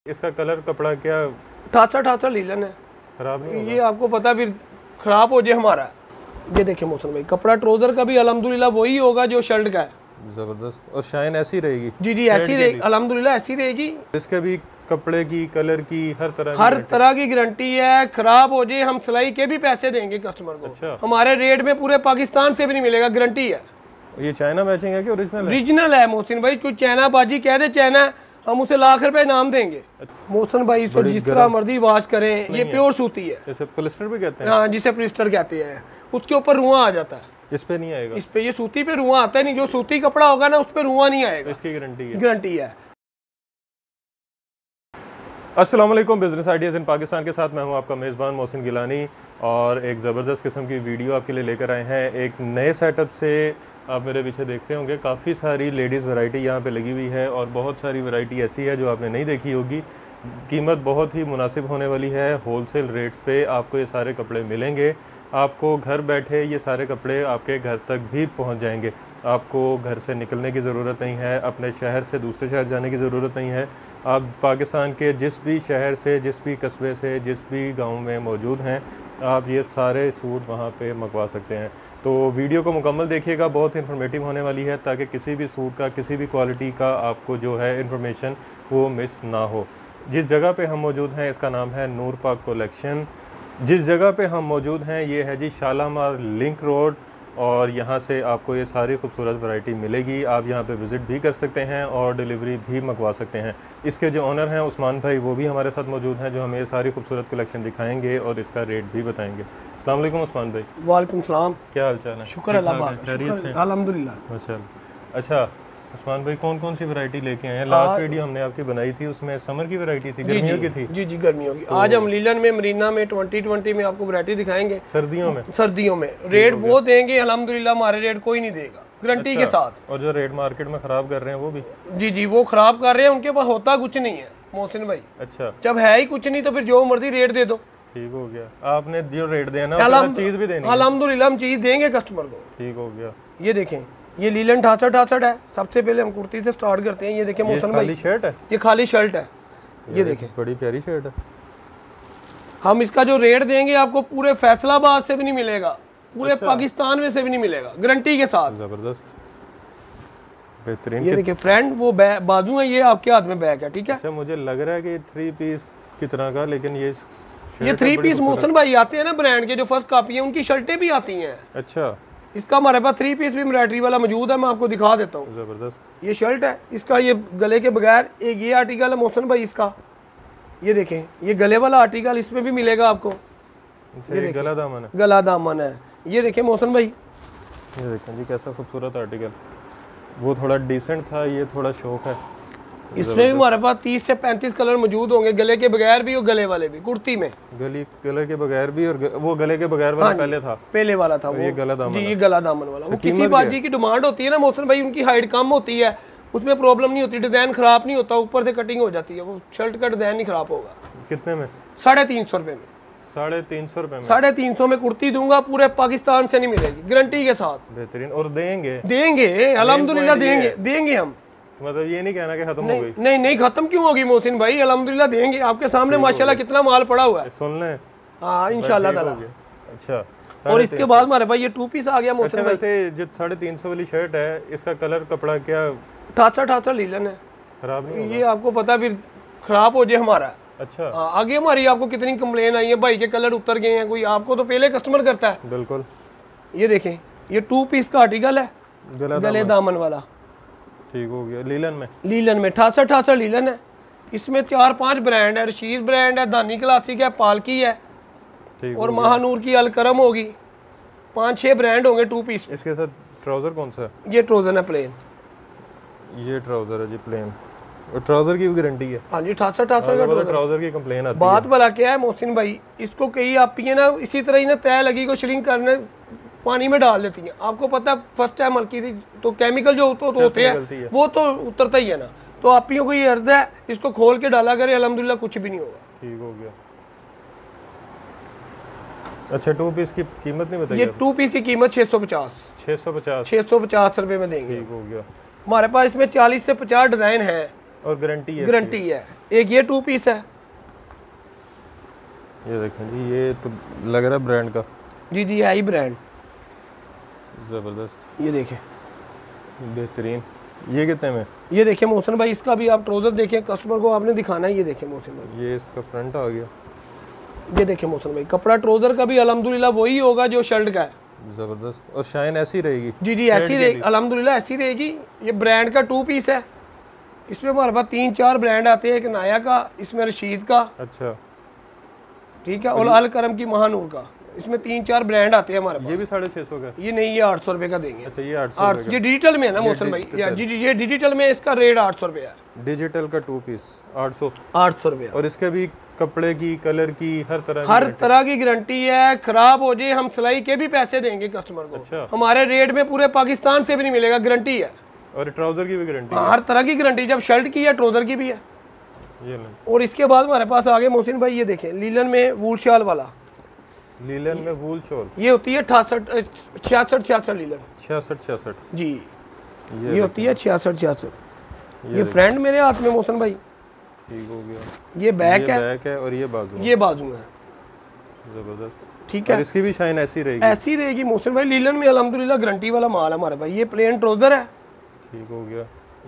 इसका कलर कपड़ा क्या ठासा ठासा लीलन है, खराब नहीं होगा? ये आपको पता फिर खराब हो जाए हमारा। ये देखिए मोहसिन भाई, कपड़ा ट्राउजर का भी अल्हम्दुलिल्लाह वही होगा जो शर्ट का है। जबरदस्त। और शाइन ऐसी रहेगी? जी जी ऐसी रहेगी, अल्हम्दुलिल्लाह ऐसी रहेगी। इसके भी कपड़े की, कलर की, हर तरह की गारंटी है। खराब हो जाए हम सिलाई के भी पैसे देंगे कस्टमर को। अच्छा। हमारे रेट में पूरे पाकिस्तान से भी नहीं मिलेगा, गारंटी है। ये चाइना मैचिंग है कि ओरिजिनल है? ओरिजिनल है मोहसिन भाई, कोई चाइना बाजी कह दे चाइना, हम उसे लाख रुपए इनाम देंगे। मोहसिन भाई इसको जिस तरह मर्जी वॉश करें, ये प्योर सूती है। जैसे पॉलिस्टर भी कहते हैं? हाँ, जिसे पॉलिस्टर कहते हैं। उसके ऊपर रुआ आ जाता है, इस पे नहीं आएगा? इस पे ये सूती पे रुआ आता है नहीं, जो सूती कपड़ा होगा ना उस पे रुआ नहीं आएगा। इसकी गारंटी है? गारंटी है। अस्सलाम वालेकुम, बिजनेस आइडियाज़ इन पाकिस्तान के साथ मैं हूं आपका मेज़बान मोहसिन गिलानी और एक ज़बरदस्त किस्म की वीडियो आपके लिए लेकर आए हैं। एक नए सेटअप से आप मेरे पीछे देख रहे होंगे, काफ़ी सारी लेडीज़ वैरायटी यहाँ पे लगी हुई है और बहुत सारी वैरायटी ऐसी है जो आपने नहीं देखी होगी। कीमत बहुत ही मुनासिब होने वाली है, होलसेल रेट्स पे आपको ये सारे कपड़े मिलेंगे। आपको घर बैठे ये सारे कपड़े आपके घर तक भी पहुंच जाएंगे। आपको घर से निकलने की ज़रूरत नहीं है, अपने शहर से दूसरे शहर जाने की ज़रूरत नहीं है। आप पाकिस्तान के जिस भी शहर से, जिस भी कस्बे से, जिस भी गांव में मौजूद हैं, आप ये सारे सूट वहां पे मंगवा सकते हैं। तो वीडियो को मुकम्मल देखिएगा, बहुत इन्फॉर्मेटिव होने वाली है ताकि किसी भी सूट का, किसी भी क्वालिटी का आपको जो है इन्फॉर्मेशन वो मिस ना हो। जिस जगह पे हम मौजूद हैं इसका नाम है नूर पाक कलेक्शन। जिस जगह पे हम मौजूद हैं ये है जी शालामार लिंक रोड और यहाँ से आपको ये सारी खूबसूरत वैरायटी मिलेगी। आप यहाँ पे विज़िट भी कर सकते हैं और डिलीवरी भी मंगवा सकते हैं। इसके जो ओनर हैं उस्मान भाई, वो भी हमारे साथ मौजूद हैं जो हमें ये सारी खूबसूरत कलेक्शन दिखाएंगे और इसका रेट भी बताएंगे। अस्सलाम वालेकुम उस्मान भाई। वालेकुम सलाम। क्या हाल चाल है? शुक्र अल्लाह का, अल्हम्दुलिल्लाह माशाअल्लाह। अच्छा उस्मान भाई, कौन कौन सी वैरायटी लेके आए हैं? लास्ट वीडियो हमने आपकी बनाई थी उसमें समर की वैरायटी थी, गर्मियों की थी। जी जी गर्मियों की। आज हम लीलन में, मरीना में 2020 में आपको वैरायटी दिखाएंगे। सर्दियों में रेट वो देंगे अल्हम्दुलिल्लाह, हमारे रेट कोई नहीं देगा, गारंटी के साथ। और जो रेट मार्केट में खराब कर रहे हैं वो भी? जी जी वो खराब कर रहे हैं, उनके पास होता कुछ नहीं है मोहसिन भाई। अच्छा, जब है ही कुछ नहीं तो फिर जो मर्जी रेट दे दो। ठीक हो गया, आपने जो रेट देना चीज भी देनी है। अल्हम्दुलिल्लाह हम चीज देंगे कस्टमर को। ठीक हो गया। ये देखें, ये लीलन 68 है। सबसे पहले हम कुर्ती से स्टार्ट करते हैं। ये देखें मोहसिन भाई, खाली शर्ट है, ये खाली शर्ट है। ये देखें बड़ी प्यारी शर्ट है। हम इसका जो रेट देंगे आपको पूरे फैसलाबाद से भी नहीं मिलेगा, पूरे पाकिस्तान में से भी नहीं मिलेगा, गारंटी के साथ। जबरदस्त, बेहतरीन। ये देखिए फ्रेंड, वो बाजू है, ये आपके हाथ में बैग है, ठीक है। अच्छा, मुझे लग रहा है कि 3 पीस की तरह का, लेकिन ये 3 पीस मोहसिन भाई आते हैं ना ब्रांड के, जो फर्स्ट कॉपी है उनकी शर्टें भी आती हैं। अच्छा, इसका हमारे पास 3 पीस भी एम्ब्रॉयडरी वाला मौजूद है, मैं आपको दिखा देता हूँ। जबरदस्त। ये शर्ट है, इसका ये गले के बगैर एक ये आर्टिकल है मोहसिन भाई इसका। ये देखें, ये गले वाला आर्टिकल इसमें भी मिलेगा आपको। ये गला दामन है, गला दामन है। ये देखें मोहसिन भाई, ये देखें जी कैसा खूबसूरत आर्टिकल। वो थोड़ा डिसेंट था, ये थोड़ा शौक है। इसमें भी हमारे पास 30 से 35 कलर मौजूद होंगे, गले के बगैर भी और गले वाले भी। कुर्ती में गले के बगैर भी, और वो गले के बगैर वाला पहले वाला था वो, ये गला दामन। जी ये गला दामन वाला। वो किसी बाजी की डिमांड होती है ना मोहसिन भाई, उनकी हाइट कम होती है, उसमें प्रॉब्लम नहीं होती, डिजाइन खराब नहीं होता, ऊपर से कटिंग हो जाती है, वो शर्ट का डिजाइन नहीं खराब होगा। कितने में? 350 रुपए में। 350 रुपए में? 350 में कुर्ती दूंगा, पूरे पाकिस्तान से नहीं मिलेगी, गारंटी के साथ। बेहतरीन। और देंगे अल्हम्दुलिल्लाह देंगे हम। मतलब ये नहीं कहना कि खत्म हो गई? नहीं खत्म क्यों होगी मोहसिन भाई, अल्हम्दुलिल्लाह देंगे। आपके सामने माशाल्लाह कितना माल पड़ा हुआ है, सुन लें। हाँ इंशाल्लाह ताला। अच्छा, और इसके बाद हमारे भाई ये 2 पीस आ गया मोहसिन भाई। वैसे जो 350 वाली शर्ट है, इसका कलर कपड़ा क्या? ठासा लीलन है, खराब नहीं होगा? ये आपको पता फिर खराब हो जाए हमारा। अच्छा, आगे हमारी आपको कितनी कंप्लेन आई है, भाई के कलर उतर गए हैं, कोई आपको तो पहले कस्टमर करता है। बिल्कुल। ये देखें, ये 2 पीस का आर्टिकल है, गले दामन वाला। ठीक हो गया। लीलन में 68 लीलन है। इसमें 4-5 ब्रांड है, रशीद ब्रांड है, दानी क्लासिक है, पालकी है, और महानूर की अलकरम होगी। 5-6 ब्रांड होंगे 2 पीस। इसके साथ ट्राउजर कौन सा है? ये ट्राउजर है प्लेन। ये ट्राउजर है जी प्लेन, और ट्राउजर की भी गारंटी है? हाँ जी, 68 का ट्राउजर की कंप्लेन आती है। बात भला क्या है मोहसिन भाई, इसको कई आप पिए ना, इसी तरह ही ना तय लगी को श्रिंक करने पानी में डाल देती हैं। आपको पता है फर्स्ट टाइम हल्की थी तो केमिकल जो होते हैं वो तो उतरता ही है ना। तो आपियों को ये अर्ज है, इसको खोल के डाला करे, अल्हम्दुलिल्लाह कुछ भी नहीं होगा। ठीक हो गया। अच्छा, 2 पीस की कीमत नहीं बताई? ये 2 पीस की कीमत 650 रुपए में देंगे। ठीक हो गया। हमारे पास इसमें 40 से 50 डिजाइन है, और गारंटी है? गारंटी है। एक ये 2 पीस है, ये देखें जी, ये तो लग रहा है ब्रांड का। जी जी आई ब्रांड, ज़बरदस्त, ये देखें बेहतरीन। ये कितने में? ये देखें मोहसिन भाई, इसका भी आप ट्राउजर देखें, कस्टमर को आपने दिखाना है। ये देखें मोहसिन भाई, ये इसका फ्रंट आ गया। ये देखें मोहसिन भाई, कपड़ा ट्राउजर का भी अल्हम्दुलिल्लाह वही होगा जो शर्ट का है। ज़बरदस्त। और शाइन ऐसी रहेगी? जी जी ऐसी रहेगी, अल्हम्दुलिल्लाह ऐसी रहेगी। ये ब्रांड का 2 पीस है, इसमें हमारे पास 3-4 ब्रांड आते हैं, एक नाया का, इसमें रशीद का, अच्छा ठीक है, और अल करम की महानूर का, इसमें 3-4 ब्रांड आते हैं हमारे पास। ये भी 650 का? ये नहीं, ये 800 रुपये का देंगे। अच्छा, ये 800 ये डिजिटल में है ना मोहसिन भाई? जी जी ये डिजिटल में, इसका रेट 800 रुपये है। डिजिटल का 2 पीस 800 रुपये। और इसके भी कपड़े की, कलर की, हर तरह की गारंटी है। खराब हो जाए हम सिलाई के भी पैसे देंगे कस्टमर को। अच्छा। हमारे रेट में पूरे पाकिस्तान से भी नहीं मिलेगा, गारंटी है। और ट्राउजर की भी गारंटी? हर तरह की गारंटी, जब शर्ट की है ट्राउजर की भी है। ये और इसके बाद हमारे पास आगे मोहसिन भाई, ये देखें लीलन में वूल शाल वाला। लीलन में वूल शॉल, ये होती है 66 लीलन, 66 जी ये होती है 66। ये फ्रंट मेरे हाथ में मोहसिन भाई, ठीक हो गया। ये बैक है और ये बाजू, ये बाजू है। जबरदस्त, ठीक है। और इसकी भी शाइन ऐसी रहेगी? ऐसी रहेगी मोहसिन भाई। लीलन में अल्हम्दुलिल्लाह गारंटी वाला माल है हमारे भाई। ये प्लेन ट्राउजर है, ठीक हो गया।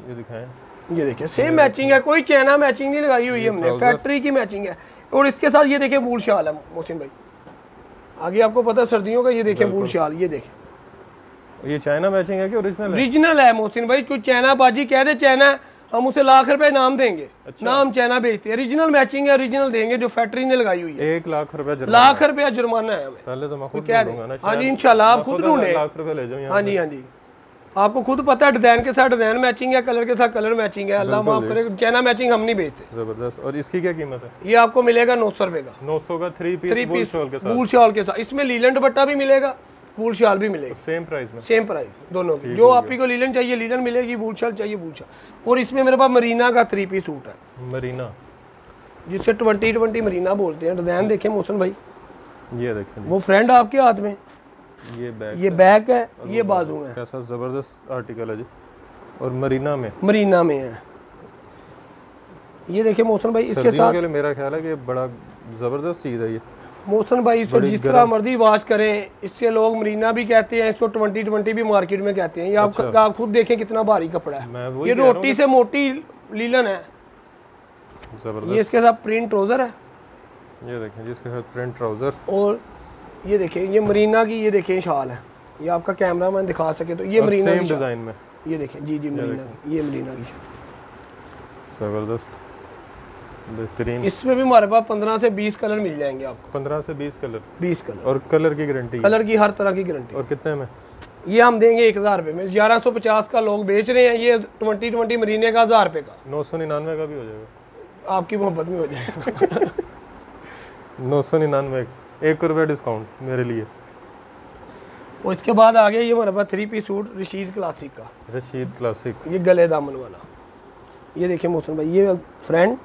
ये दिखाएं, ये देखिए सेम मैचिंग है, कोई चैना मैचिंग नहीं लगाई हुई है हमने, फैक्ट्री की मैचिंग है। और इसके साथ ये देखें वूल शाल है मोहसिन भाई, आगे आपको पता है सर्दियों का। ये देखें वूल शाल, ये देखें। ये चाइना मैचिंग है कि ओरिजिनल? ओरिजिनल है मोहसिन भाई। कोई चाइना बाजी कह दे चाइना, हम उसे लाख रुपए नाम देंगे। अच्छा। नाम चाइना बेचते हैं, ओरिजिनल मैचिंग है, ओरिजिनल देंगे जो फैक्ट्री ने लगाई हुई है। 1 लाख रुपया लाख रुपया जुर्माना है हमें। पहले तो मैं खुद क्या ढूंढूंगा ना। हाँ जी इंशाल्लाह आप खुद ढूंढे। लाख रुपए ले जाऊं। हाँ जी हाँ जी, आपको खुद पता है डिजाइन के साथ डिजाइन मैचिंग है, कलर के साथ कलर मैचिंग है। अल्लाह माफ करे, चाइना मैचिंग हम नहीं बेचते। जबरदस्त। और इसकी क्या कीमत है? ये आपको मिलेगा 900 रुपए का। 900 का 3 पीस वूल शॉल के साथ? वूल शॉल के साथ। इसमें लीलन दुपट्टा भी मिलेगा, वूल शाल भी मिलेगी। सेम प्राइस में? सेम प्राइस दोनों की। जो आप ही को लीलन चाहिए लीलन मिलेगी, वूल शाल चाहिए वूल शाल। और इसमें मेरे पास मरीना का 3 पीस सूट है। मरीना, जिससे 2020 मरीना बोलते हैं। डिजाइन देखें मोहसिन भाई, ये देखें वो फ्रंट आपके हाथ में, ये बैक है, ये बाजू है। कैसा जबरदस्त आर्टिकल है जी। और मरीना में है। ये देखें मोहसिन भाई, इसके सर्दियों साथ के लिए मेरा ख्याल है कि बड़ा जबरदस्त चीज़ है ये। मोहसिन भाई इसको जिस तरह मर्जी वॉश करें, इससे लोग मरीना भी कहते हैं, इसको 2020 भी मार्केट में कहते हैं। ये आप खुद देखें कितना भारी कपड़ा है। ये रोटी से मोटी लीलन है। जबरदस्त। ये इसके साथ प्रिंट ट्राउजर है, ये देखें जिसके साथ प्रिंट ट्राउजर। और ये देखें ये मरीना की, ये देखें शाल है। ये आपका कैमरा मैन दिखा सके तो, ये मरीना की डिजाइन में, ये देखें। जी जी मरीना, ये मरीना की जबरदस्त, बेहतरीन। इसमें भी हमारे पास 15 से 20 कलर मिल जाएंगे आपको। 15 से 20 कलर? 20 कलर। और कलर की गारंटी? कलर की हर तरह की गारंटी। और कितने में? ये हम देंगे 1000 रुपये में। 1150 का लोग बेच रहे हैं, ये 2020 मरीने का 1000 रुपये का। 999 का भी हो जाएगा? आपकी मोहब्बत में हो जाएगा। 999, 1 रुपया डिस्काउंट मेरे लिए। और इसके बाद आ गया ये हमारे पास 3 पीस सूट रशीद क्लासिक का। रशीद क्लासिक, ये गले दामन वाला। ये देखिए मोहसिन भाई, ये फ्रंट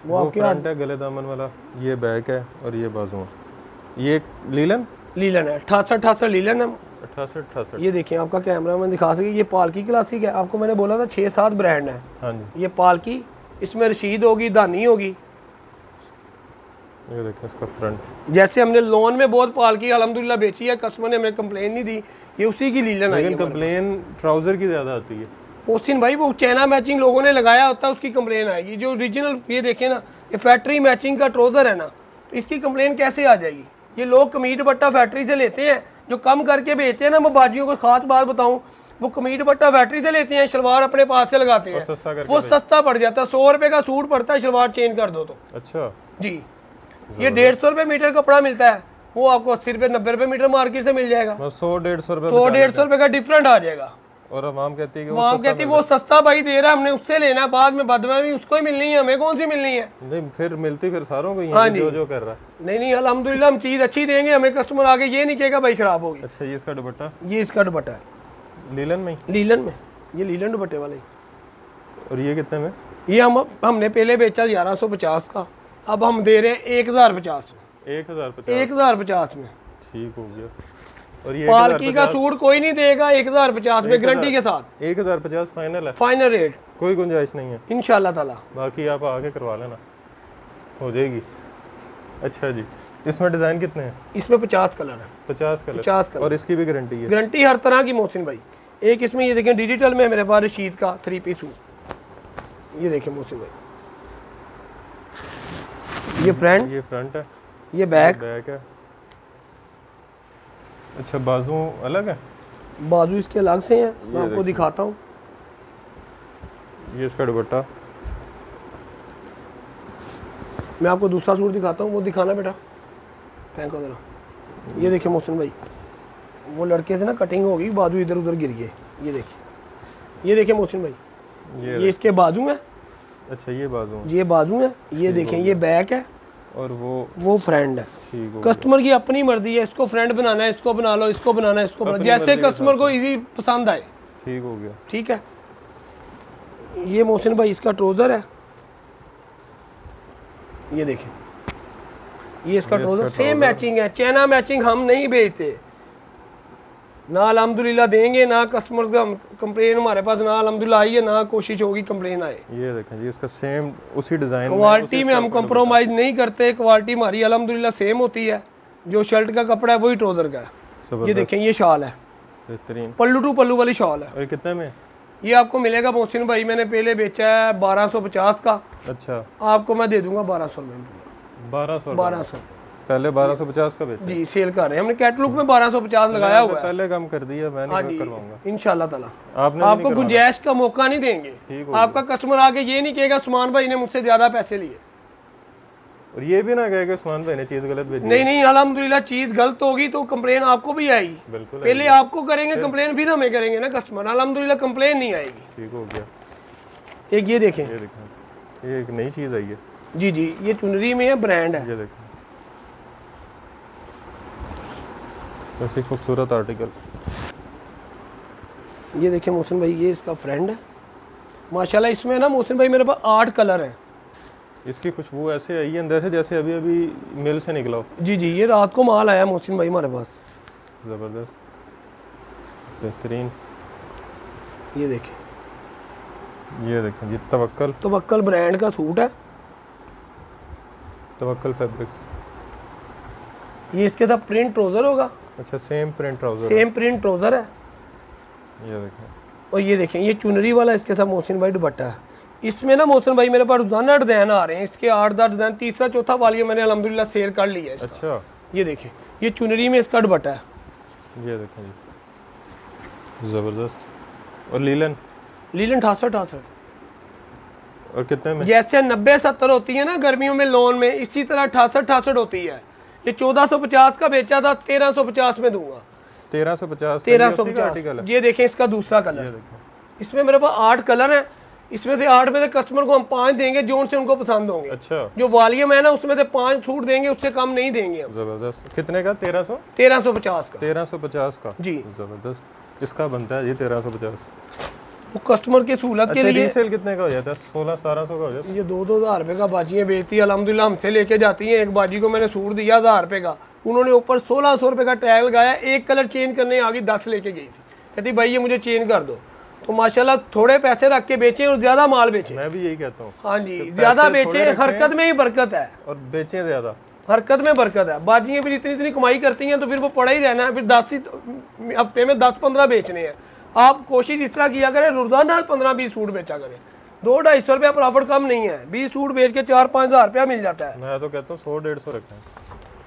वो आपके फ्रंट है गले दामन वाला, ये बैक है और ये बाजू है। ये लीलन है 68 लीलन है। 68। ये देखिए आपका कैमरा में दिखा सके, ये पालकी क्लासिक है। आपको मैंने बोला था 6-7 ब्रांड है। हाँ जी। ये पालकी, इसमें रशीद होगी, दानी होगी। ये देखिए इसका फ्रंट। जैसे हमने लोन में बहुत पालकी अल्हम्दुलिल्लाह बेची है, कस्टमर ने हमें कंप्लेन नहीं दी। ये उसी की लीलन आई है। लेकिन कंप्लेन ट्राउजर की ज़्यादा आती है मोहसिन भाई। वो चाइना मैचिंग लोगों ने लगाया होता है, उसकी कंप्लेन आएगी। जो ओरिजिनल ये देखें ना, ये फैक्ट्री मैचिंग का ट्राउजर है ना, तो इसकी कंप्लेन कैसे आ जाएगी? ये लोग कमीज दुपट्टा फैक्ट्री से लेते हैं, जो कम करके बेचते हैं ना। मैं बाजियों को खास बात बताऊं, वो कमीज दुपट्टा फैक्ट्री से लेते हैं, शलवार अपने पास से लगाते हैं, वो सस्ता पड़ जाता है। 100 रुपये का सूट पड़ता है, शलवार चेंज कर दो तो। अच्छा जी, ये 150 रुपये मीटर कपड़ा मिलता है, वो आपको 80 रुपये 90 रुपये मीटर मार्केट से मिल जाएगा। 100-150 रुपये, 100-150 रुपये का डिफरेंट आ जाएगा। और आवाम कहती है कि वो सस्ता भाई दे रहा है, हमने उससे लेना है। बाद में बदवा भी उसको ही मिलनी है, हमें कौन सी मिलनी है? नहीं, फिर मिलती फिर सारों को ही हाँ है, जो कर रहा है। नहीं अल्हम्दुलिल्लाह हम चीज़ अच्छी देंगे, हमें कस्टमर आगे ये नहीं कहेगा भाई खराब होगी। अच्छा, ये इसका दुपट्टा? ये इसका दुपट्टा है लीलन में? ये लीलन दुपट्टे वाले। और ये कितने में? ये हमने पहले बेचा 1150 का, अब हम दे रहे हैं 1050 में। 1050? 1050 में। ठीक हो गया। और ये पालकी का सूट कोई नहीं देगा 1050 में गारंटी के साथ। 1050 फाइनल है, फाइनल रेट, कोई गुंजाइश नहीं है इंशाल्लाह ताला। बाकी आप आके करवा लेना, हो जाएगी। अच्छा जी, इसमें डिज़ाइन कितने हैं? इसमें 50 कलर है। 50 कलर। 50 कलर। और इसकी भी गारंटी है? गारंटी हर तरह की मोहसिन भाई। एक इसमें ये देखें डिजिटल में मेरे पास रशीद का 3 पीस सूट, ये देखें मोहसिन भाई, ये फ्रंट, ये फ्रंट है, ये बैक है। अच्छा, बाजू अलग है? बाजू इसके अलग से हैं, मैं आपको दिखाता हूँ। ये इसका दुपट्टा, मैं आपको दूसरा सूट दिखाता हूँ, वो दिखाना बेटा, फेंको जरा। ये देखिए मोहसिन भाई, वो लड़के से ना कटिंग होगी, बाजू इधर उधर गिर गए, ये देखिए मोहसिन भाई, ये इसके बाजू है। अच्छा, ये बाजू, ये बाजू है, ये देखें ये बैक है, और वो फ्रेंड है। कस्टमर की अपनी मर्जी है, इसको फ्रेंड बनाना है, इसको बना लो, इसको बनाना है, इसको जैसे कस्टमर को इजी पसंद आए। ठीक हो गया, ठीक है। ये मोहसिन भाई इसका ट्राउजर है, ये देखें, ये इसका ट्राउजर सेम मैचिंग है, चैना मैचिंग हम नहीं बेचते ना, अल्हम्दुलिल्लाह देंगे ना, कस्टमर का कंप्लेन हमारे पास ना अल्हम्दुलिल्लाह आई है, ना कोशिश होगी कंप्लेन आए। ये देखें जी, इसका सेम उसी डिजाइन, क्वालिटी में हम कंप्रोमाइज नहीं करते, क्वालिटी हमारी अल्हम्दुलिल्लाह सेम होती है, जो शर्ट का कपड़ा है वही ट्राउजर का है। ये देखें, ये शॉल है, बेहतरीन पल्लू टू पल्लू वाली शॉल है। और कितने में? ये आपको मिलेगा मोहसिन भाई, मैंने पहले बेचा है 1250 का। अच्छा, आपको मैं दे दूंगा 1200 में। 1200 पहले 1250 का बेचा जी, सेल कर रहे हैं हमने, कैटलॉग में 1250 लगाया हुआ है। पहले कम कर दिया, मैं नहीं करवाऊंगा इंशाल्लाह ताला। आपने आपको गुंजाइश का मौका नहीं देंगे, आपका कस्टमर आके ये नहीं कहेगा उस्मान भाई ने मुझसे ज्यादा पैसे लिए, और ये भी ना कहे कि उस्मान भाई ने चीज गलत भेजी। नहीं, अल्हम्दुलिल्लाह चीज गलत होगी तो कंप्लेन आपको भी आएगी। बिल्कुल, पहले आपको करेंगे कंप्लेन, फिर हमें करेंगे ना कस्टमर, अल्हम्दुलिल्लाह कंप्लेन नहीं आएगी। ठीक हो गया। एक ये देखें, ये एक नई चीज आई है। जी, ये चुनरी में है, ब्रांड है। ये देखें, ऐसी खूबसूरत आर्टिकल। ये देखें मोहसिन भाई, ये इसका फ्रेंड है माशाल्लाह। इसमें ना मोहसिन भाई मेरे पास 8 कलर हैं। इसकी खुशबू ऐसे आई है अंदर से जैसे अभी अभी मिल से निकला हो। जी, ये रात को माल आया मोहसिन भाई हमारे पास, ज़बरदस्त, बेहतरीन। ये देखें जी, तवक्कल ब्रांड का सूट है, तवक्कल फैब्रिक्स। ये इसके साथ प्रिंट ट्राउजर होगा। अच्छा, सेम प्रिंट ट्राउजर है। ये देखें, और ये देखें, ये चुनरी वाला इसके साथ मोहसिन भाई दुपट्टा है। इसमें ना मोहसिन भाई मेरे पास रोजाना डिजाइन आ रहे हैं, इसके 8-10 डिजाइन, तीसरा चौथा वाली मैंने अल्हम्दुलिल्लाह सेल कर लिया है। अच्छा, ये देखें, ये चुनरी में इसका दुपट्टा है। ये देखें जी, ज़बरदस्त। और लीलन 68। और कितने में? जैसे 90-70 होती है ना गर्मियों में लोन में, इसी तरह 68 होती है। ये 1450 का बेचा था, 1350 में दूंगा। 1350। ये देखें, इसका दूसरा कलर, इसमें मेरे पास 8 कलर हैं। इसमें से 8 में से कस्टमर को हम 5 देंगे जो उनसे उनको पसंद होंगे। अच्छा, जो वॉल्यूम है ना उसमें से 5 छूट देंगे, उससे कम नहीं देंगे हम। जबरदस्त। कितने का? 1350 का। 1350 का जी, जबरदस्त। इसका बनता है जी 1350। वो कस्टमर की सहूलत के लिए। रीसेल कितने का हो जाता है? 1600-1700 का हो जाता है। ये 2-2 हज़ार रुपये का बाजियाँ बेचती है अल्हम्दुलिल्लाह, हमसे लेके जाती हैं। एक बाजी को मैंने सूट दिया 1000 रुपये का, उन्होंने ऊपर 1600 रुपये का टैग लगाया, एक कलर चेंज करने आगे 10 लेके गई थी, कहती भाई ये मुझे चेंज कर दो। तो माशाल्लाह थोड़े पैसे रख के बेचें और ज्यादा माल बेचें। मैं भी यही कहता हूँ। हाँ जी, ज्यादा बेचें, हरकत में ही बरकत है और बेचें ज्यादा, हरकत में बरकत है। बाजियाँ भी इतनी कमाई करती हैं तो फिर वो पड़ा ही रहना है, फिर 10 हफ्ते में 10-15 बेचने हैं। आप कोशिश इस तरह किया करें, रोजाना 15-20 सूट बेचा करें, 200-250 रुपया प्रॉफिट कम नहीं है। 20 सूट बेच के 4-5 हज़ार रुपया मिल जाता है। मैं तो कहता हूँ 100-150 रखें,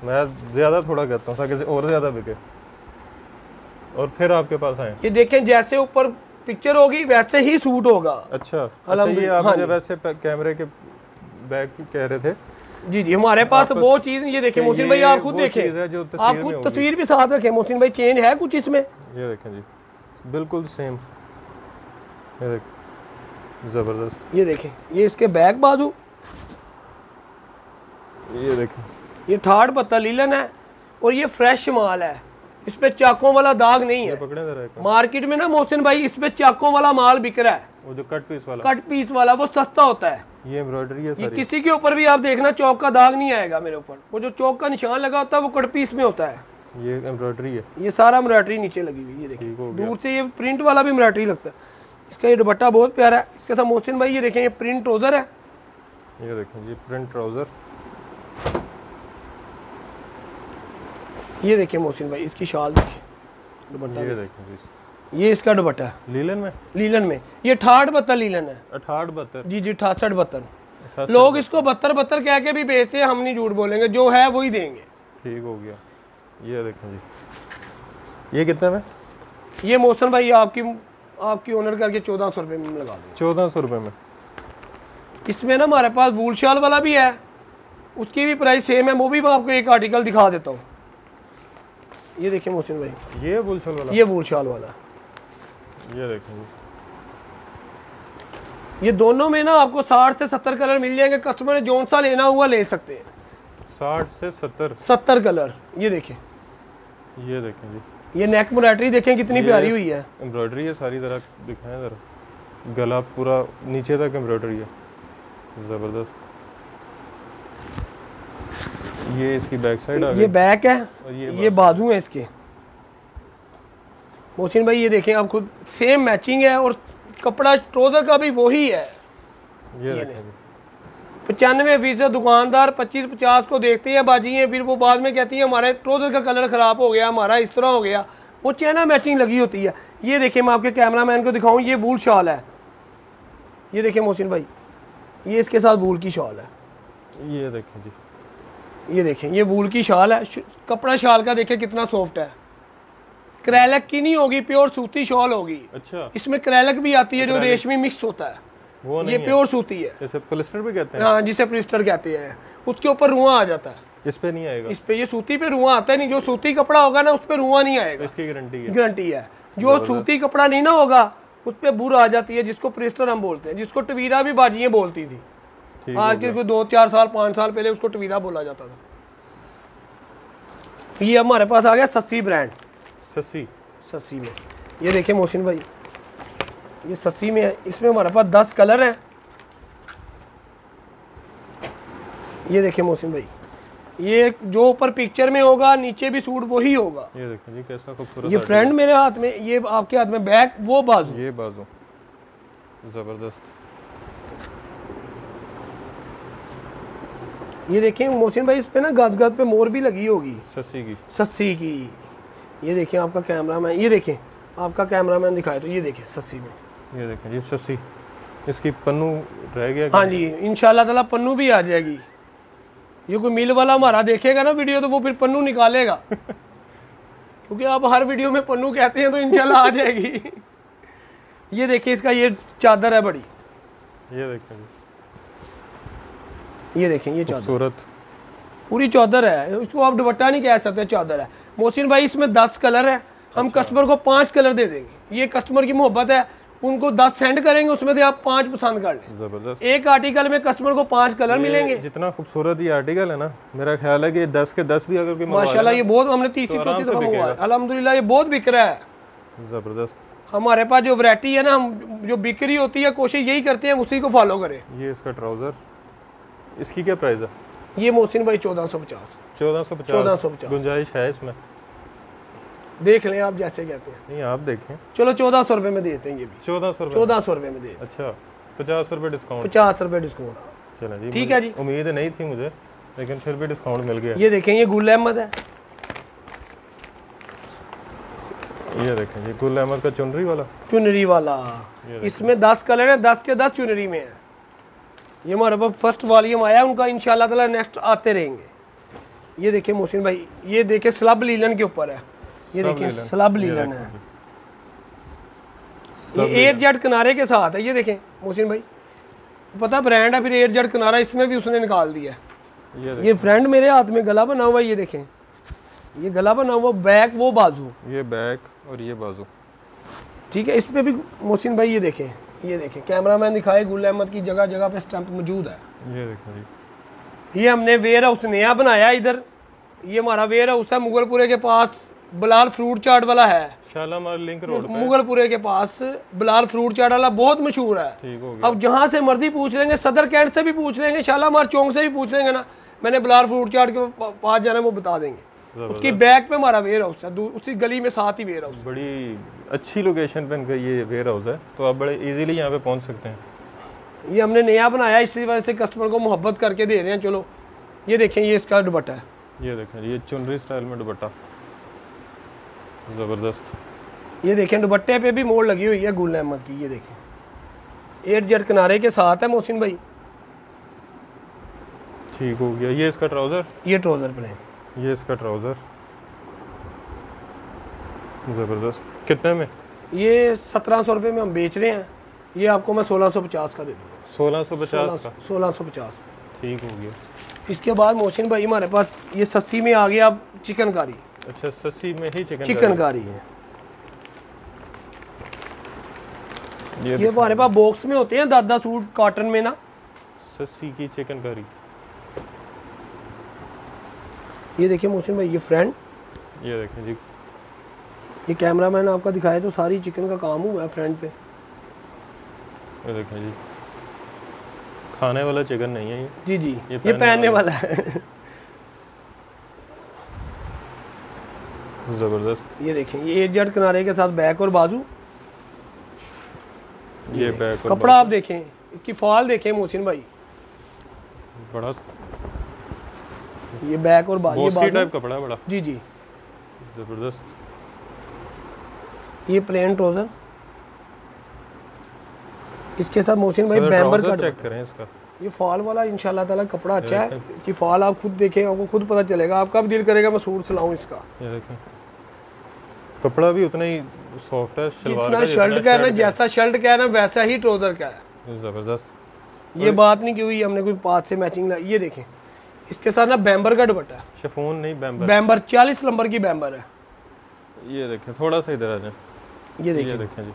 मैं ज्यादा थोड़ा कहता हूँ ताकि और ज्यादा बिके और फिर आपके पास आए। ये देखें, जैसे ऊपर पिक्चर होगी वैसे ही सूट होगा। अच्छा, ये आप मुझे वैसे कैमरे के बैक कह रहे थे। जी, हमारे पास वो चीज, ये देखें मोहसिन भाई, आप खुद देखें, आप खुद तस्वीर भी साथ रखें मोहसिन भाई, चेंज है कुछ इसमें। ये देखें जी, बिल्कुल सेम, ये देखें जबरदस्त। ये देखें, ये इसके बैक बाजू, ये देखें, ये ठाड़ पत्ता लीलन है और ये फ्रेश माल है, इस पे चाकों वाला दाग नहीं है। मार्केट में ना मोहसिन भाई इस पे चाकों वाला माल बिक रहा है, वो जो कट पीस वाला वो सस्ता होता है। ये एम्ब्रॉयडरी है सारी। ये किसी के ऊपर भी आप देखना चौक का दाग नहीं आएगा मेरे ऊपर, वो जो चौक का निशान लगा होता है वो कट पीस में होता है। ये एम्ब्रॉयडरी है, ये सारा एम्ब्रॉयडरी नीचे लगी हुई, ये देखिए दूर से ये प्रिंट वाला भी एम्ब्रॉयडरी लगता है। इसका ये दुपट्टा बहुत प्यारा है। इसके साथ मोहसिन भाई ये देखें, ये प्रिंट ट्राउजर है, ये देखें, ये प्रिंट ट्राउजर, ये देखिए मोहसिन भाई इसकी शाल देखिए, दुपट्टा ये देखें, ये इसका दुपट्टा है लीलन में, लीलन में, ये 68-72 लीलन है, 68-72, जी जी 68-72। लोग इसको 72-72 कह के भी बेचते हैं, हम नहीं झूठ बोलेंगे, जो है वही देंगे। ठीक हो गया। ये देखें जी, ये कितने में? ये मोहसिन भाई आपकी ऑनर करके 1400 रुपये में लगा देंगे। 1400 रुपये में। इसमें ना हमारे पास वूल शाल वाला भी है, उसकी भी प्राइस सेम है, वो भी मैं आपको एक आर्टिकल दिखा देता हूँ। ये देखिए मोहसिन भाई, ये वूल शाल वाला, ये वूल शाल वाला, ये देखें, ये दोनों में ना आपको 60 से 70 कलर मिल जाएंगे। कस्टमर ने जो सा लेना हुआ ले सकते हैं। 60 से 70 कलर। ये देखें, ये देखें जी, ये नेक एम्ब्रॉयडरी देखें कितनी प्यारी हुई है, एम्ब्रॉयडरी है सारी तरह, दिखाएं जरा, गला पूरा नीचे तक एम्ब्रॉयडरी है, ज़बरदस्त। ये इसकी बैक साइड आ गई, ये बैक है और ये बाजू है इसके। मोहसिन भाई ये देखें, आप खुद सेम मैचिंग है और कपड़ा ट्राउजर का भी वही है। ये देखें, 95% दुकानदार 25-50 को देखते हैं बाजी हैं, फिर वो बाद में कहती है हमारे ट्राउजर का कलर ख़राब हो गया, हमारा इस तरह हो गया, वो चैना मैचिंग लगी होती है। ये देखिए, मैं आपके कैमरामैन को दिखाऊं, ये वूल शॉल है, ये देखिए मोहसिन भाई, ये इसके साथ वूल की शॉल है। ये देखें जी, ये देखें, ये वूल की शाल है, कपड़ा शाल का देखिए कितना सॉफ्ट है, क्रैलक की नहीं होगी, प्योर सूती शॉल होगी। अच्छा, इसमें क्रैलक भी आती है जो रेशमी मिक्स होता है, वो नहीं ये प्योर सूती है, जैसे पॉलिस्टर भी कहते हैं। हाँ, जिसे पॉलिस्टर कहते हैं। उसके ऊपर रुआ आ जाता है, इस पे नहीं आएगा, इस पे ये सूती पे रुआ आता है नहीं, जो सूती कपड़ा होगा ना उस पे रुआ नहीं आएगा, इसकी गारंटी है, गारंटी है। जो सूती कपड़ा नहीं ना होगा उस पे बुर आ जाती है, जिसको पॉलिस्टर हम बोलते हैं, जिसको टवीरा भी बाजियाँ बोलती थी। आज के 2-4 साल 5 साल पहले उसको टवीरा बोला जाता था। ये हमारे पास आ गया सस्सी ब्रांड, सस्सी में। ये देखिए मोहसिन भाई, ये सस्सी में है, इसमें हमारे पास 10 कलर हैं। ये देखिए मोहसिन भाई, ये जो ऊपर पिक्चर में होगा नीचे भी सूट वही होगा। ये देखिए जी, कैसा खूबसूरत। ये फ्रंट मेरे हाथ में, ये आपके हाथ में बैक, वो बाजू, ये बाजू, जबरदस्त। ये देखिए मोहसिन भाई, इस पे ना गाज गाज पे मोर भी लगी होगी, सस्सी की। ये देखिए आपका कैमरामैन, ये देखिए आपका कैमरामैन दिखाए तो ये देखिए सस्सी में, ये देखिए जी सस्सी, इसकी पन्नू रह गया। हाँ जी, इंशाल्लाह ताला पन्नू भी आ जाएगी। ये कोई मिल वाला हमारा देखेगा ना वीडियो तो वो फिर पन्नू निकालेगा क्योंकि आप हर वीडियो में पन्नू कहते हैं, तो इंशाल्लाह आ जाएगी। ये देखिए इसका ये चादर है बड़ी, ये देखिए, ये देखें, ये चादर पूरी चादर है, उसको आप दुपट्टा नहीं कह सकते, चादर है। मोहसिन भाई इसमें 10 कलर है, हम कस्टमर को 5 कलर दे देंगे। ये कस्टमर की मोहब्बत है, उनको 10 सेंड करेंगे, उसमें से आप 5 पसंद कर लें। जबरदस्त। एक आर्टिकल में कस्टमर को 5 कलर मिलेंगे। जितना खूबसूरत ये आर्टिकल है ना, मेरा ख्याल है कि 10 के 10 भी अगर कोई माशाल्लाह ये बहुत, हमने 30-34 दफा मंगवाया, अल्हम्दुलिल्लाह ये बहुत बिक रहा है। जबरदस्त। हमारे पास जो वैरायटी है ना, हम जो बिक्री होती है कोशिश यही करते हैं उसी को फॉलो करें। ये इसका ट्राउजर, इसकी क्या प्राइस है? ये मोहसिन भाई 1450। गुंजाइश है इसमें, देख लें आप जैसे कहते हैं। नहीं आप देखें, चलो 1400 रुपये में देते हैं, ये भी 1400 रुपये में दे। अच्छा, 50 रुपये डिस्काउंट, 50 रुपये डिस्काउंट। चलें जी, ठीक है जी, उम्मीद नहीं थी मुझे, लेकिन फिर भी डिस्काउंट मिल गया। ये देखें, ये गुल अहमद है, ये देखें जी, गुल अहमद का चुनरी वाला, इसमें 10 कलर है, 10 के 10 चुनरी में है। ये हमारे पास फर्स्ट वॉल्यूम आया उनका, इंशाल्लाह ताला नेक्स्ट आते रहेंगे। ये देखिए मोहसिन भाई, ये देखिए स्लब लीलन के ऊपर है, ये देखिए स्लब लीलन है, ये एयर जेट किनारे के साथ है। ये देखें मोहसिन भाई, पता ब्रांड है, फिर एयर जेट किनारा इसमें भी उसने निकाल दिया है। ये फ्रंट मेरे हाथ में गला बना हुआ है, ये देखें, ये गला बना हुआ, बैक वो बाजू, ये बैक और ये बाजू। ठीक है, इस पे भी मोहसिन भाई ये देखें, कैमरामैन दिखाए, गुल अहमद की जगह जगह पे स्टैंप मौजूद है। ये देखें जी, ये हमने वेयर हाउस नया बनाया इधर, ये हमारा वेयर हाउस है मुगलपुरे के पास, बिलाल फ्रूट चाट वाला है, शालामार लिंक रोड पे, मुगलपुरे के पास बिलाल फ्रूट चाट वाला बहुत मशहूर है। ठीक हो गया। अब जहाँ से मर्जी पूछ लेंगे, सदर कैंट से भी पूछ लेंगे, शालामार चौक से भी पूछ लेंगे ना, मैंने बिलाल फ्रूट चाट के पास जाना है वो बता देंगे। उसकी बैक पे हमारा वेयर हाउस है, उसी गली में साथ ही वेयर हाउस। बड़ी अच्छी लोकेशन पे इनका ये वेयर हाउस है, तो आप बड़े इजीली यहाँ पे पहुँच सकते हैं। ये हमने नया बनाया, इसी वजह से कस्टमर को मोहब्बत करके दे रहे हैं। चलो ये देखें, ये इसका दुपट्टा है, ये देखें ये चुनरी स्टाइल में दुपट्टा, ज़बरदस्त। ये देखें दुपट्टे पे भी मोड़ लगी हुई है गुल अहमद की। ये देखें 8 जेट किनारे के साथ है मोहसिन भाई। ठीक हो गया। ये इसका ट्राउज़र, ये ट्राउज़र प्लेन, ये इसका ट्राउज़र, ज़बरदस्त। कितने में? ये 1700 रुपये में हम बेच रहे हैं। ये आपको मैं 1650 का दे दूँगा। 1650 का? 1650। ठीक हो गया। इसके बाद मोहसिन भाई हमारे पास ये 80 में आ गया अब चिकनकारी। अच्छा 80 में ही चिकनकारी है। ये हमारे पास बॉक्स में होते हैं 10-10 सूट कॉटन में ना। 80 की चिकनकारी। ये देखिए मोहसिन भाई, ये फ्रेंड, ये देखें जी, ये कैमरा मैंने आपका दिखाया तो सारी चिकन का काम हुआ है फ्रंट पे। ये देखें जी, खाने वाला चिकन नहीं है ये। जी जी, ये पहनने वाला है। ज़बरदस्त। ये देखें, ये 8 जेट किनारे के साथ बैक और बाजू। ये बैक और कपड़ा आप देखें, इसकी फॉल देखें मोहसिन भाई, बड़ा ये बैक और बाजू, ये बाजू टाइप कपड़ा है बड़ा। जी जी। ज़बरदस्त। ये प्लेन ट्राउजर, इसके साथ मोहसिन भाई बैम्बर का चेक करें इसका। ये फॉल वाला इंशाल्लाह ताला कपड़ा अच्छा है। इसकी फॉल आप खुद देखें, आपको खुद पता चलेगा, आपका भी दिल करेगा मैं सूट सिलाऊं इसका। ये देखें कपड़ा भी उतना ही सॉफ्ट है, शलवार जितना शर्ट का है ना, जैसा शर्ट का है ना वैसा ही ट्राउजर का है। ज़बरदस्त। ये बात नहीं की हुई हमने कोई पास से मैचिंग। ये देखें इसके साथ ना बैम्बर का दुपट्टा है, शिफॉन नहीं बैम्बर। बैम्बर 40 नंबर की बैम्बर है। ये देखें थोड़ा सा इधर आ जाए। ये देखें जी,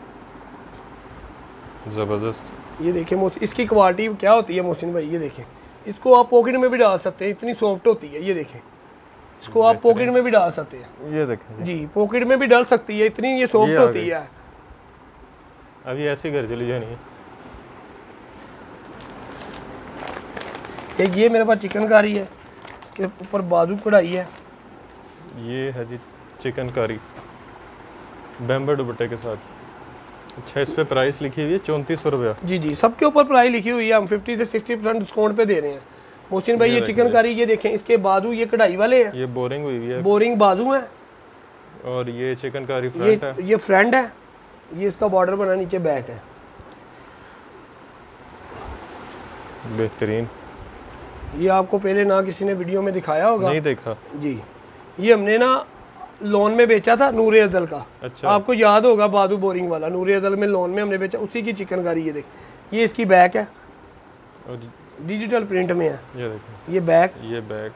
ज़बरदस्त। ये देखें इसकी क्वालिटी क्या होती है मोहसिन भाई। ये देखें, इसको आप पॉकेट में भी डाल सकते हैं, इतनी सॉफ्ट होती है। ये देखें, इसको आप पॉकेट में भी डाल सकते हैं। ये देखें जी, पॉकेट में भी डाल सकती है, इतनी ये सॉफ्ट होती है। अभी ऐसे घर चली जानी है। एक ये मेरे पास चिकनकारी है, इसके ऊपर बाजू कढ़ाई है। ये है जी चिकनकारी बैम्बर दुपट्टे के साथ। अच्छा, इस पे प्राइस लिखी हुई है 3400 रुपया। जी जी, सबके ऊपर प्राइस लिखी हुई है। हम 50 से 60% डिस्काउंट पे दे रहे हैं मोहसिन भाई। ये चिकनकारी, ये देखें इसके बाजू ये कढ़ाई वाले हैं, ये बोरिंग हुई है, बोरिंग बाजू हैं। और ये चिकनकारी फ्रंट है, ये फ्रंट है। ये इसका बॉर्डर बना, नीचे बैक है। बेहतरीन। ये आपको पहले ना किसी ने वीडियो में दिखाया होगा, नहीं देखा जी। ये हमने ना लोन में बेचा था नूरे अजल का। अच्छा, आपको याद होगा बाजू बोरिंग वाला, नूरे अजल में लोन में हमने बेचा, उसी की चिकनकारी। ये देख, ये इसकी बैक है, डिजिटल प्रिंट में है। ये देखें, ये बैक, ये बैक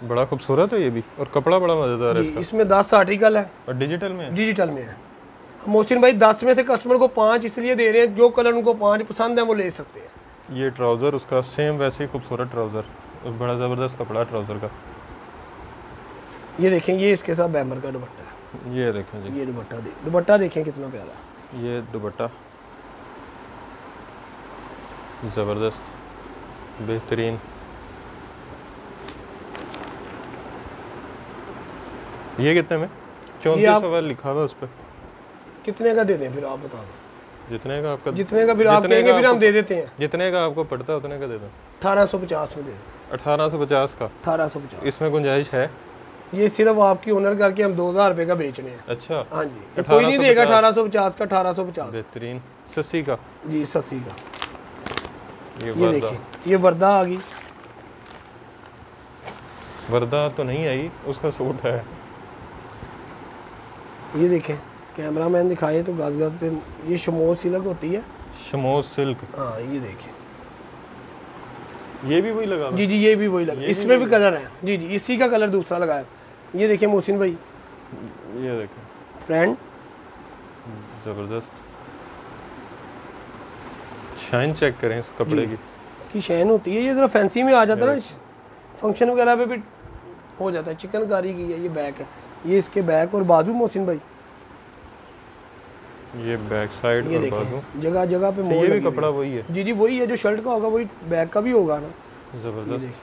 बड़ा खूबसूरत है ये भी, और कपड़ा बड़ा मजेदार है इसका। इसमें 10 आर्टिकल है और डिजिटल में है। डिजिटल में है। मोहसिन भाई 10 में से कस्टमर को 5 इसलिए दे रहे हैं, जो कलर उनको 5 पसंद है वो ले सकते हैं। ये ट्राउज़र उसका सेम वैसे ही खूबसूरत ट्राउज़र, और बड़ा ज़बरदस्त कपड़ा ट्राउज़र का। ये देखें, ये इसके साथ बैम्बर का दुपट्टा है। ये देखें जी, ये दुपट्टा देखें कितना प्यारा है। ये दुपट्टा ज़बरदस्त बेहतरीन। ये कितने में? 3400 लिखा हुआ उस पर। कितने का दे दें फिर आप बता दो? जितने का आपका, जितने का फिर आप कहेंगे फिर हम दे देते हैं। जितने का आपको पड़ता है उतने का दे दो। 1850 में दे दें। 1850 का? 1850। इसमें गुंजाइश है? ये सिर्फ आपकी ऑनर करके हम 2000 रुपये का बेच रहे हैं। अच्छा, हाँ जी, ये कोई नहीं देगा 1850 का। 1850 बेहतरीन। 80 का? जी 80 का। ये देखिए, ये वर्दा आ गई। वर्दा तो नहीं आई, उसका सूट है। ये देखें, कैमरा मैन दिखाए तो गाज पे, ये शमोज सिल्क होती है। शमोज सिल्क? हाँ, ये देखें, ये भी वही लगा? जी जी, ये भी वही लगा। इसमें भी कलर है। जी जी, इसी का कलर दूसरा लगाया। ये देखें मोहसिन भाई, ये देखें फ्रेंड, ज़बरदस्त। शाइन चेक करें इस कपड़े की। इसकी शाइन होती है। ये ज़रा फैंसी में आ जाता है ना, फंक्शन वगैरह पे भी हो जाता है। चिकनकारी की है। ये बैक है, ये इसके बैक और बाजू मोहसिन भाई, ये बैक साइड और बाजू, जगह जगह पे मोड़। ये भी कपड़ा वही है? जी जी, वही है जो शर्ट का होगा, वही बैक का भी होगा ना। ज़बरदस्त।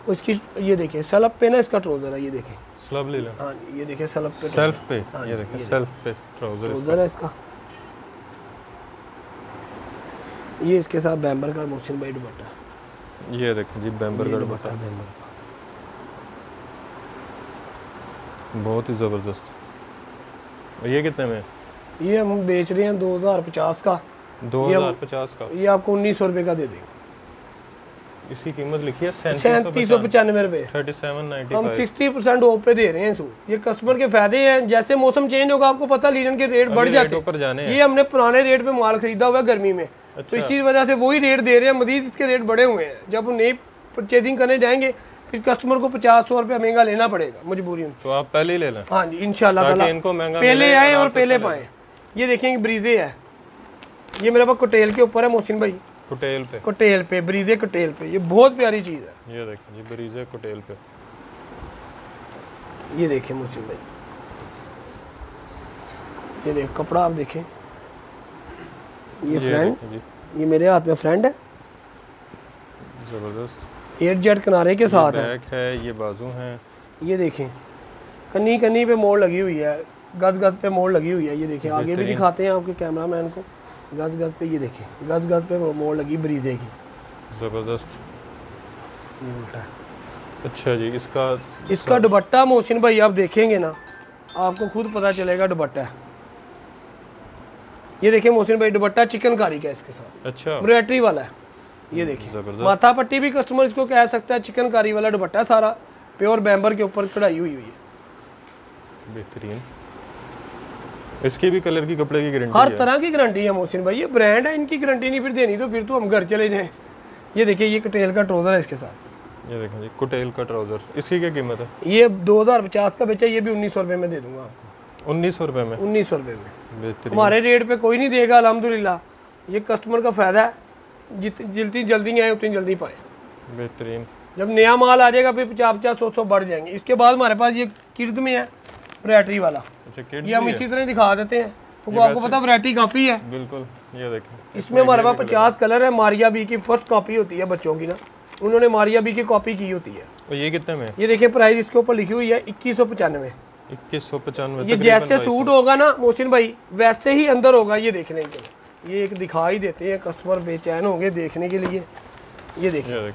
उसकी ये देखिए सलब पे ना इसका ट्राउजर है, ये देखें स्लब ले लें। हाँ ये देखिए सलब पे सेल्फ पे, हाँ, ये देखिए सेल्फ पे ट्राउजर है इसका। ये इसके साथ बैम्बर का मोहसिन भाई दुपट्टा, ये देखें जी बैम्बर का दुपट्टा, बैम्बर का बहुत ही ज़बरदस्त। और ये कितने में? ये हम बेच रहे हैं 2050 का, 2050 का। ये आपको 1900 रुपये का दे देंगे। इसकी कीमत लिखी है 3795 रुपये, 3795। हम 60% ऑफ पे दे रहे हैं सूट। ये कस्टमर के फायदे हैं, जैसे मौसम चेंज होगा आपको पता लिनन के रेट बढ़ जाते हैं। ये हमने पुराने रेट पे माल खरीदा हुआ है गर्मी में, तो इसी वजह से वही रेट दे रहे हैं, मजीद इसके रेट बढ़े हुए हैं। जब हम नई परचेजिंग करने जाएंगे फिर कस्टमर को 50-100 रुपये महंगा लेना पड़ेगा मजबूरी में। तो आप पहले ही ले लें। हाँ जी इंशाल्लाह ताला इनको महंगा पहले आए और पहले पाए। ये देखेंगे ब्रीदे है, ये मेरे पास कोटेल के ऊपर है मोहसिन भाई, कोटेल पे ब्रीदे कोटेल पे, ये बहुत प्यारी चीज़ है। ये देखें ये ब्रीदे कोटेल पे, ये देखें मोहसिन भाई, ये देख कपड़ा आप देखें। ये फ्रेंड, ये मेरे हाथ में फ्रेंड है, ज़बरदस्त 8 किनारे के साथ है। बैक है, ये बाजू हैं। ये देखें कन्नी कन्नी पे मोड़ लगी हुई है, गज गज पे मोड़ लगी हुई है। ये देखें आगे भी दिखाते हैं आपके कैमरामैन को, गज गज पे ये देखें गज गज पे मोड़ लगी ब्रीदे की, ज़बरदस्त। ये उल्टा है। अच्छा जी इसका दुपट्टा मोहसिन भाई आप देखेंगे ना आपको खुद पता चलेगा दुपट्टा है। ये देखें मोहसिन भाई दुपट्टा चिकनकारी का इसके साथ, अच्छा एम्ब्रॉयडरी वाला है। ये देखिए माथा पट्टी भी कस्टमर इसको कह सकता है, चिकनकारी वाला दुपट्टा सारा प्योर बैम्बर के ऊपर कढ़ाई हुई है, बेहतरीन। इसकी भी कलर की कपड़े की गारंटी हर तरह की गारंटी है मोहसिन भाई, ये ब्रांड है, इनकी गारंटी नहीं फिर देनी तो फिर तो हम घर चले जाएं। ये देखिए ये कोटेल का ट्राउजर है इसके साथ, ये देखें जी कोटेल का ट्राउजर, इसकी क्या कीमत है? ये 2050 का बेचा, ये भी 1900 रुपये में दे दूंगा आपको। 1900 रुपये में? 1900 रुपये में बेहतरीन। हमारे रेट पे कोई नहीं देगा अल्हम्दुलिल्लाह, ये कस्टमर का फ़ायदा है, जितनी जल्दी आए उतनी जल्दी पाए। बेहतरीन। जब नया माल आ जाएगा फिर 50-100 बढ़ जाएंगे। इसके बाद हमारे पास ये किर्द में है वैरायटी वाला, अच्छा ये हम इसी तरह दिखा देते हैं तो आपको पता वैरायटी काफ़ी है। बिल्कुल ये देखें, इसमें हमारे पास 50 कलर है। मारिया बी की फर्स्ट कॉपी होती है बच्चों की ना, उन्होंने मारिया बी की कॉपी की होती है। और ये कितने में? ये देखिए प्राइस इसके ऊपर लिखी हुई है 2195। 2195। ये जैसे सूट होगा ना मोहसिन भाई वैसे ही अंदर होगा, ये देखने के लिए। ये एक दिखा ही देते हैं, कस्टमर बेचैन होंगे देखने के लिए। ये देखिए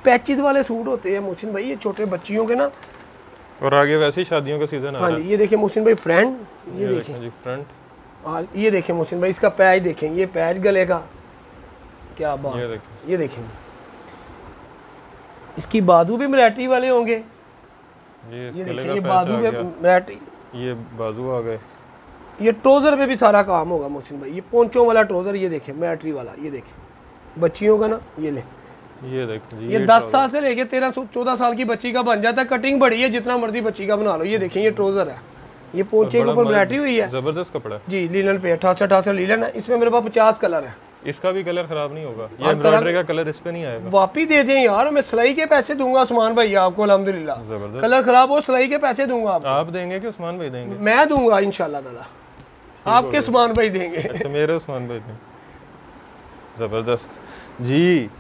पैचेज वाले सूट होते हैं मोहसिन भाई, ये छोटे बच्चियों के ना, और आगे वैसे ही शादियों का सीजन आ रहा है। हाँ जी ये देखिए मोहसिन भाई फ्रंट, ये देखें जी फ्रंट, आज ये देखें मोहसिन भाई इसका पैच देखें, ये पैच गले का क्या बात है। ये देखेंगे इसकी बाजू भी वैरायटी वाले होंगे। ये देखिए ये बाजू पे वैरायटी, ये बाजू आ गए। ये ट्राउजर पे भी सारा काम होगा मोहसिन भाई, ये पोंचों वाला ट्राउजर, ये देखें वैरायटी वाला, ये देखें बच्चियों का ना, ये ले ये देखिए ये 10 साल से लेके 13-14 साल की बच्ची का बन जाता है, कटिंग बड़ी है जितना मर्जी बच्ची का बना लो। ये देखें ये ट्राउजर है, ये पोंचे के ऊपर वैरायटी हुई है, जबरदस्त कपड़ा जी लिनन पे 88 लिनन है। इसमें मेरे पास 50 कलर है, इसका भी कलर खराब नहीं होगा, ये एम्ब्रॉयडरी का कलर इस पे नहीं आएगा। वापी दे दें यार, मैं सिलाई के पैसे दूंगा उस्मान भाई आपको अल्हम्दुलिल्लाह। कलर खराब हो सिलाई के पैसे दूंगा आपको। आप देंगे कि उस्मान भाई देंगे? मैं दूंगा इंशाल्लाह ताला, आपके उस्मान भाई देंगे। अच्छा मेरे उस्मान भाई देंगे, ज़बरदस्त जी।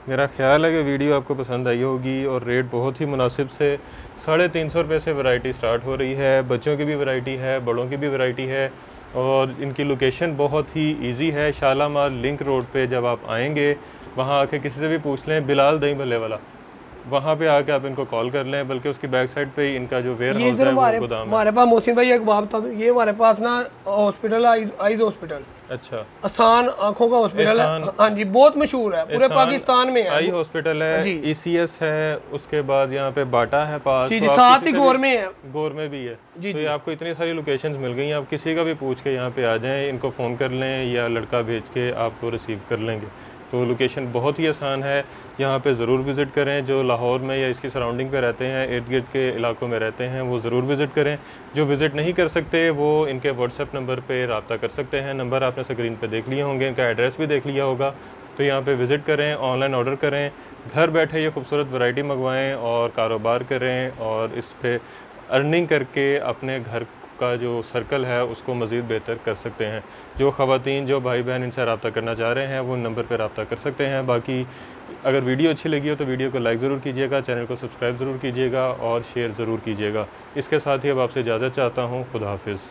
मेरा ख्याल है कि वीडियो आपको पसंद आई होगी और रेट बहुत ही मुनासिब से 350 रुपये से वैरायटी स्टार्ट हो रही है। बच्चों की भी वैरायटी है, बड़ों की भी वैरायटी है और इनकी लोकेशन बहुत ही इजी है। शालामार लिंक रोड पे जब आप आएंगे वहाँ आके किसी से भी पूछ लें, बिलाल दही भल्ले वाला, वहाँ पे आके आप इनको कॉल कर लें, बल्कि उसकी बैक साइड पे ही इनका जो वेयर हाउस है वो गोदाम है। हमारे पास मोहसिन भाई एक बात बता दूं, ये हमारे पास ना हॉस्पिटल आइज हॉस्पिटल, अच्छा आसान आंखों का हॉस्पिटल है, हाँ जी बहुत मशहूर है पूरे पाकिस्तान में है। आई हॉस्पिटल है, ECS है, उसके बाद यहाँ पे बाटा है पास, जी साथ ही गोर में है, गोर में भी है। तो ये आपको इतनी सारी लोकेशंस मिल गई, आप किसी का भी पूछ के यहाँ पे आ जाएं, इनको फ़ोन कर लें या लड़का भेज के आपको रिसीव कर लेंगे। तो लोकेशन बहुत ही आसान है, यहाँ पे ज़रूर विज़िट करें। जो लाहौर में या इसकी सराउंडिंग पे रहते हैं, इर्द गिर्द के इलाकों में रहते हैं, वो ज़रूर विज़िट करें। जो विज़िट नहीं कर सकते वो इनके व्हाट्सएप नंबर पे रब्ता कर सकते हैं। नंबर आपने स्क्रीन पे देख लिए होंगे, इनका एड्रेस भी देख लिया होगा। तो यहाँ पे विज़िट करें, ऑनलाइन ऑर्डर करें, घर बैठे ये खूबसूरत वैरायटी मंगवाएँ और कारोबार करें और इस पर अर्निंग करके अपने घर का जो सर्कल है उसको मज़ीद बेहतर कर सकते हैं। जो ख़वातीन, जो भाई बहन इनसे रब्ता करना चाह रहे हैं वो नंबर पर रब्ता कर सकते हैं। बाकी अगर वीडियो अच्छी लगी हो तो वीडियो को लाइक ज़रूर कीजिएगा, चैनल को सब्सक्राइब ज़रूर कीजिएगा और शेयर ज़रूर कीजिएगा। इसके साथ ही अब आपसे इजाज़त चाहता हूँ। खुदा हाफिज़।